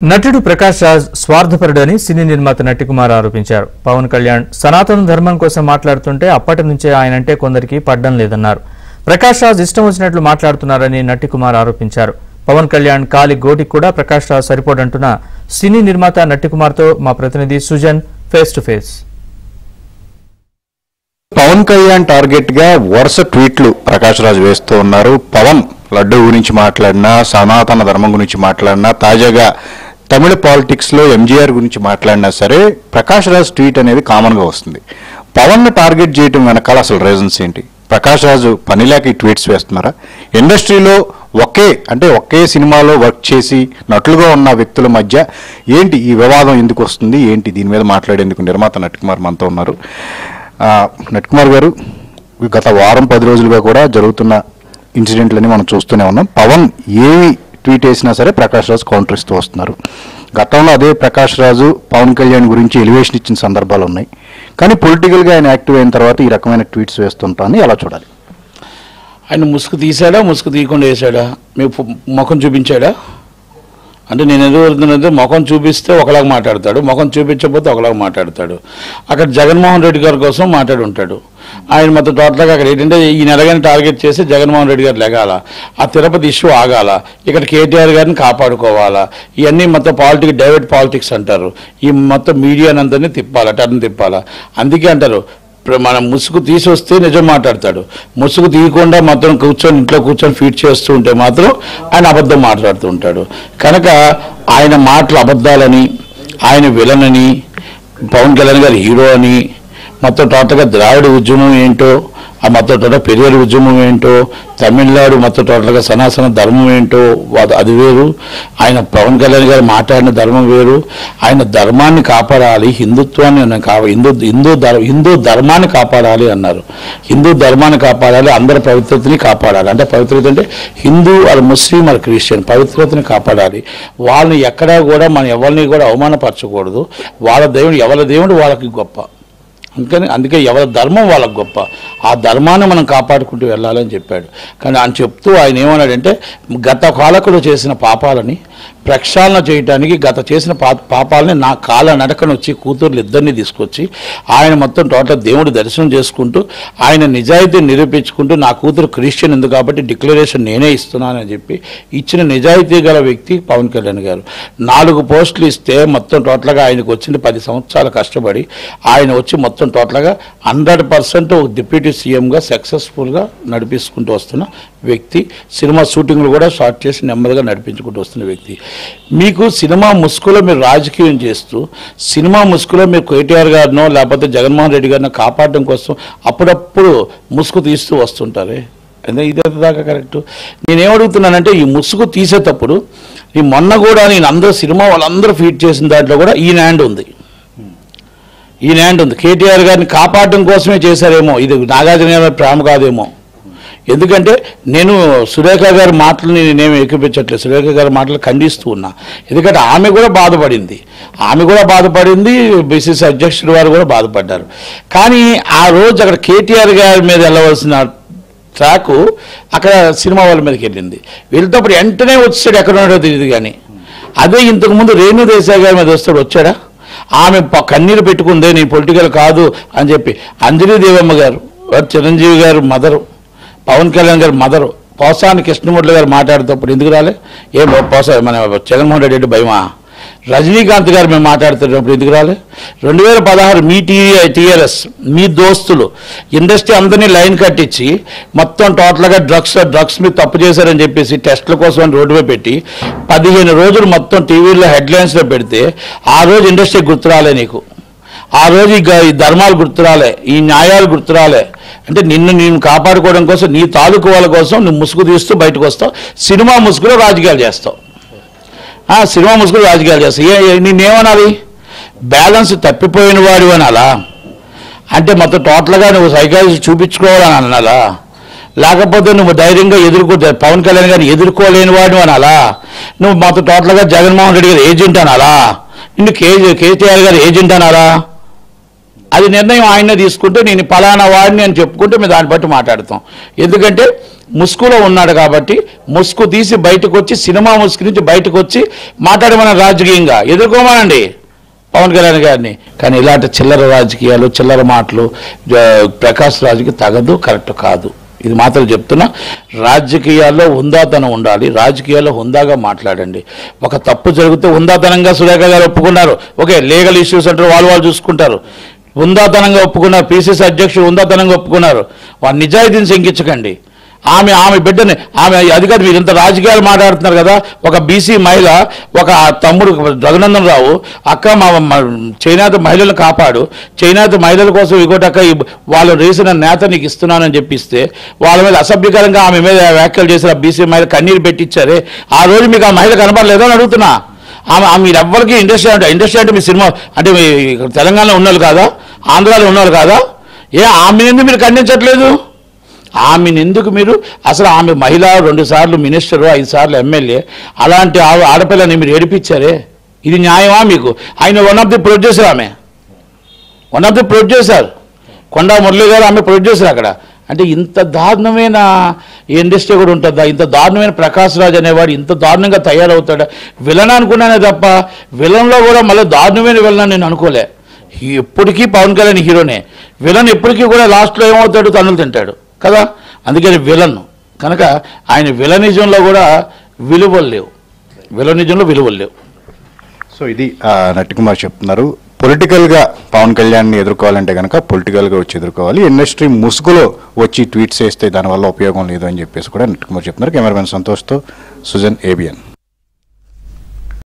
నటుడు ప్రకాష్ రాజ్ స్వార్థపరుడని సినీ నిర్మాత నటికుమార్ ఆరోపించారు. పవన్ కళ్యాణ్ సనాతన ధర్మం కోసం మాట్లాడుతుంటే అప్పటి నుంచే ఆయనంటే కొందరికి పడ్డం లేదన్నారు. ప్రకాష్ రాజ్ ఇష్టం వచ్చినట్లు మాట్లాడుతున్నారని నటికుమార్ ఆరోపించారు. పవన్ కళ్యాణ్ కాలి గోటికి కూడా ప్రకాష్ రాజ్ సరిపోడంటున్న సినీ నిర్మాత నటికుమార్తో మా ప్రతినిధి Sujan face to face. Pawan Kalyan target గా వరుస ట్వీట్లు ప్రకాష్ రాజ్ వేస్తూ ఉన్నారు. పవన్ లడ్డు గురించి మాట్లాడినా, సనాతన ధర్మం గురించి మాట్లాడినా, తాజాగా తమిళ పాలిటిక్స్ లో ఎంజీఆర్ గురించి మాట్లాడినా సరే ప్రకాష్ రాజ్ ట్వీట్ అనేది కామన్ గా వస్తుంది. పవన్ ను టార్గెట్ చేయడం వెనకాల అసలు రీజన్స్ ఏంటి? ప్రకాష్ రాజు పనిలేక ఈ ట్వీట్స్ వేస్తున్నారా? ఇండస్ట్రీలో ఒకే సినిమాలో వర్క్ చేసి నటులుగా ఉన్న వ్యక్తుల మధ్య ఏంటి ఈ వివాదం ఎందుకు వస్తుంది? ఏంటి దీని మీద మాట్లాడేందుకు నిర్మాత నటికుమార్ మనతో ఉన్నారు. నటికుమార్ గారు, గత వారం 10 రోజులుగా కూడా జరుగుతున్న ఇన్సిడెంట్లని మనం చూస్తూనే ఉన్నాం. పవన్ ఏమి ట్వీట్ వేసినా సరే ప్రకాష్ రాజు కౌంటర్ ఇస్తూ వస్తున్నారు. గతంలో అదే ప్రకాష్ రాజు పవన్ కళ్యాణ్ గురించి ఎలివేషన్ ఇచ్చిన సందర్భాలు ఉన్నాయి. కానీ పొలిటికల్గా ఆయన యాక్టివ్ అయిన తర్వాత ఈ రకమైన ట్వీట్స్ వేస్తుంటారని ఎలా చూడాలి? ఆయన ముసుగు తీసాడా, ముసుగు తీయకుండా వేసాడా? మీకు ముఖం చూపించాడా? అంటే నేను ఎందుకు వెళ్తున్నది, ముఖం చూపిస్తే ఒకలాగా మాట్లాడతాడు, ముఖం చూపించకపోతే ఒకలాగా మాట్లాడతాడు. అక్కడ జగన్మోహన్ రెడ్డి గారి కోసం మాట్లాడి ఉంటాడు. ఆయన మొత్తం టోటల్గా అక్కడ ఏంటంటే ఈ నెలగాని టార్గెట్ చేసి జగన్మోహన్ రెడ్డి గారు లెగాల, ఆ తిరుపతి ఇష్యూ ఆగాల, ఇక్కడ కేటీఆర్ గారిని కాపాడుకోవాలా, ఇవన్నీ మొత్తం డైవర్ట్ పాలిటిక్స్ అంటారు. ఈ మొత్తం మీడియాని అందరినీ తిప్పాలా, టర్న్ తిప్పాలా. అందుకే అంటారు మనం ముసుగు తీసొస్తే నిజం మాట్లాడతాడు, ముసుగు తీయకుండా మొత్తం ఇంట్లో కూర్చొని ఫీడ్ చేస్తూ ఉంటే మాత్రం ఆయన అబద్ధం మాట్లాడుతూ ఉంటాడు. కనుక ఆయన మాటలు అబద్ధాలని, ఆయన విలనని, పవన్ కళ్యాణ్ గారు హీరో అని, మొత్తం టోటల్గా ద్రావిడ ఉద్యమం ఏంటో, ఆ మొత్తం టోటల్ పెరియార్ ఉద్యమం ఏంటో, తమిళనాడు మొత్తం టోటల్గా సనాతన ధర్మం ఏంటో అది వేరు, ఆయన పవన్ కళ్యాణ్ గారు మాట్లాడిన ధర్మం వేరు. ఆయన ధర్మాన్ని కాపాడాలి, హిందుత్వాన్ని హిందూ ధర్మాన్ని కాపాడాలి అన్నారు. హిందూ ధర్మాన్ని కాపాడాలి, అందరి పవిత్రతని కాపాడాలి. అంటే పవిత్రత అంటే Hindu or Muslim or Christian పవిత్రతని కాపాడాలి. వాళ్ళని ఎక్కడా కూడా మనం ఎవరిని కూడా అవమానపరచకూడదు. వాళ్ళ దేవుడు ఎవరి దేవుడు వాళ్ళకి గొప్ప, అందుకే ఎవరి ధర్మం వాళ్ళకు గొప్ప, ఆ ధర్మాన్ని మనం కాపాడుకుంటూ వెళ్ళాలని చెప్పాడు. కానీ ఆయన చెప్తూ ఆయన ఏమన్నాడంటే గత కాలకులు చేసిన పాపాలని ప్రక్షాళన చేయడానికి, గత చేసిన పాపాలని నా కాల నడకను వచ్చి కూతుర్లు ఇద్దరిని తీసుకొచ్చి ఆయన మొత్తం టోటల్ దేవుడు దర్శనం చేసుకుంటూ ఆయన నిజాయితీ నిరూపించుకుంటూ నా కూతురు క్రిస్టియన్ ఉంది కాబట్టి డిక్లరేషన్ నేనే ఇస్తున్నానని చెప్పి ఇచ్చిన నిజాయితీ గల వ్యక్తి పవన్ కళ్యాణ్ గారు. 4 పోస్టులు ఇస్తే మొత్తం టోటల్గా ఆయనకు వచ్చింది 10 సంవత్సరాలు కష్టపడి ఆయన వచ్చి మొత్తం టోటల్గా 100% డిప్యూటీ సీఎంగా సక్సెస్ఫుల్గా నడిపించుకుంటూ వస్తున్న వ్యక్తి. సినిమా షూటింగ్లు కూడా స్టార్ట్ చేసి నెమ్మదిగా నడిపించుకుంటూ వస్తున్న వ్యక్తి. మీకు సినిమా ముసుగులో మీరు రాజకీయం చేస్తూ సినిమా ముసుగులో మీరు కేటీఆర్ గారినో లేకపోతే జగన్మోహన్ రెడ్డి గారినో కాపాడడం కోసం అప్పుడప్పుడు ముసుగు తీస్తూ వస్తుంటారే, ఇదే దాకా కరెక్ట్. నేనేమడుగుతున్నానంటే ఈ ముసుగు తీసేటప్పుడు ఈ మొన్న కూడా నేను అందరూ సినిమా వాళ్ళందరూ ఫీడ్ చేసిన దాంట్లో కూడా ఈ ల్యాండ్ ఉంది. కేటీఆర్ గారిని కాపాడడం కోసమే చేశారేమో, ఇది నాగార్జున గారి ప్రేమ కాదేమో. ఎందుకంటే నేను సురేఖ గారి మాటలని నేనేమి ఏకీపించట్లేదు, సురేఖ గారి మాటలు ఖండిస్తూ ఉన్నా. ఎందుకంటే ఆమె కూడా బాధపడింది, బీసీసీ అధ్యక్షుడు వారు కూడా బాధపడ్డారు. కానీ ఆ రోజు అక్కడ కేటీఆర్ గారి మీద వెళ్ళవలసిన ట్రాకు అక్కడ సినిమా వాళ్ళ మీదకి వెళ్ళింది. వెళ్తేప్పుడు వెంటనే వచ్చాడు, ఎక్కడ ఉన్నాడో తెలియదు. కానీ అదే ఇంతకుముందు రేణు దేశాయ్ గారి మీద వచ్చాడా? ఆమె కన్నీరు పెట్టుకుందే నేను పొలిటికల్ కాదు అని చెప్పి. అంజలి దేవమ్మ గారు, చిరంజీవి గారు మదరు, పవన్ కళ్యాణ్ గారు మదరు, పోసాని కృష్ణమూర్తి గారు మాట్లాడేటప్పుడు ఎందుకు రాలే? మన జగన్మోహన్ రెడ్డి భయమా? రజనీకాంత్ గారు మేము మాట్లాడుతున్నప్పుడు ఎందుకు రాలే? 2016 మీ టీఆర్ఎస్ మీ దోస్తులు ఇండస్ట్రీ అందరినీ లైన్ కట్టించి మొత్తం టోటల్గా డ్రగ్స్ మీద తప్పు చేశారని చెప్పేసి టెస్టుల కోసం రోడ్డుపై పెట్టి 15 రోజులు మొత్తం టీవీలో హెడ్లైన్స్లో పెడితే ఆ రోజు ఇండస్ట్రీ గుర్తురాలే నీకు, ఆ రోజు ఈ ధర్మాలు గుర్తురాలే, ఈ న్యాయాలు గుర్తురాలే. అంటే నేను కాపాడుకోవడం కోసం నీ తాలూకు వాళ్ళ కోసం నువ్వు ముసుగు తీస్తూ బయటకు వస్తావు, సినిమా ముసుగులో రాజకీయాలు చేస్తావు. నేనేమనాలి? బ్యాలెన్స్ తప్పిపోయిన వాడు అనాలా? అంటే మొత్తం టోటల్గా నువ్వు సైకాలజీ చూపించుకోవాలని అనాలా? లేకపోతే నువ్వు ధైర్యంగా పవన్ కళ్యాణ్ గారిని ఎదుర్కోలేని వాడు అనాలా? నువ్వు మొత్తం టోటల్గా జగన్మోహన్ రెడ్డి గారి ఏజెంట్ అనాలా? నిన్ను కేటీఆర్ గారి ఏజెంట్ అనాలా? అది నిర్ణయం ఆయనే తీసుకుంటే నేను పలానా వాడిని అని చెప్పుకుంటే మేము దాన్ని బట్టి మాట్లాడతాం. ఎందుకంటే ముసుగులో ఉన్నాడు కాబట్టి ముసుగు తీసి బయటకు వచ్చి సినిమా ముసుగు నుంచి బయటకు వచ్చి మాట్లాడమన్న రాజకీయంగా ఎదుర్కోమనండి పవన్ కళ్యాణ్ గారిని. కానీ ఇలాంటి చిల్లర రాజకీయాలు చిల్లర మాటలు ప్రకాష్ రాజుకి తగదు, కరెక్ట్ కాదు. ఇది మాత్రం చెప్తున్నా. రాజకీయాల్లో హుందాతనం ఉండాలి, రాజకీయాల్లో హుందాగా మాట్లాడండి. ఒక తప్పు జరిగితే హుందాతనంగా సురేఖ గారు ఒప్పుకున్నారు. ఓకే, లీగల్ ఇష్యూస్ అంటారు, వాళ్ళు చూసుకుంటారు. హుందాతనంగా ఒప్పుకున్నారు. పిసిసి అధ్యక్షుడు హుందాతనంగా ఒప్పుకున్నారు. వాళ్ళ నిజాయితీని శంకించకండి. ఆమె బిడ్డని అది కాదు, మీరు ఇంత రాజకీయాలు మాట్లాడుతున్నారు కదా. ఒక బీసీ మహిళ, ఒక తమ్ముడు రఘునందన్ రావు, అక్క మా చేనేత మహిళలను కాపాడు, చేనేత మహిళల కోసం ఇంకోటక్క వాళ్ళు రేసిన నేత నీకు ఇస్తున్నానని చెప్పిస్తే వాళ్ళ మీద అసభ్యకరంగా ఆమె మీద వ్యాఖ్యలు చేసిన బీసీ మహిళ కన్నీరు పెట్టించారే, ఆ రోజు మీకు ఆ మహిళ కనపడలేదో అని అడుగుతున్నా. మీరు ఎవ్వరికి ఇండస్ట్రీ అంటే మీ సినిమా అంటే మీ తెలంగాణలో ఉన్నోళ్ళు కాదా, ఆంధ్రాలో ఉన్నోళ్ళు కాదా? ఆమె ఎందుకు మీరు ఖండించట్లేదు? ఆమెను ఎందుకు మీరు అసలు ఆమె మహిళ 2 సార్లు మినిస్టరు 5 సార్లు ఎమ్మెల్యే, అలాంటి ఆడపిల్లని మీరు ఏడిపించారే, ఇది న్యాయమా మీకు? ఆయన వన్ ఆఫ్ ది ప్రొడ్యూసర్ కొండా మురళి గారు ఆమె ప్రొడ్యూసర్ అక్కడ. అంటే ఇంత దారుణమైన ఇండస్ట్రీ కూడా ఉంటుందా? ఇంత దారుణమైన ప్రకాష్ రాజ్ అనేవాడు ఇంత దారుణంగా తయారవుతాడా? విలన్ అనుకున్నానే తప్ప విలన్లో కూడా మళ్ళీ దారుణమైన విలన్ నేను అనుకోలే. ఎప్పటికీ పవన్ కళ్యాణ్ హీరోనే, విలన్ ఎప్పటికీ కూడా లాస్ట్లో ఏమవుతాడు, తన్నులు తింటాడు కదా. అందుకని విలన్ కనుక ఆయన విలనిజంలో కూడా విలువలు లేవు. సో ఇది నట్టికుమార్ చెప్తున్నారు. పొలిటికల్గా పవన్ కళ్యాణ్ని ఎదుర్కోవాలంటే కనుక పొలిటికల్గా వచ్చి ఎదుర్కోవాలి, ఇండస్ట్రీ ముసుగులో వచ్చి ట్వీట్స్ చేస్తే దానివల్ల ఉపయోగం లేదు అని చెప్పేసి కూడా నట్టికుమార్ చెప్తున్నారు. కెమెరామెన్ సంతోష్తో సుజన్, ABN.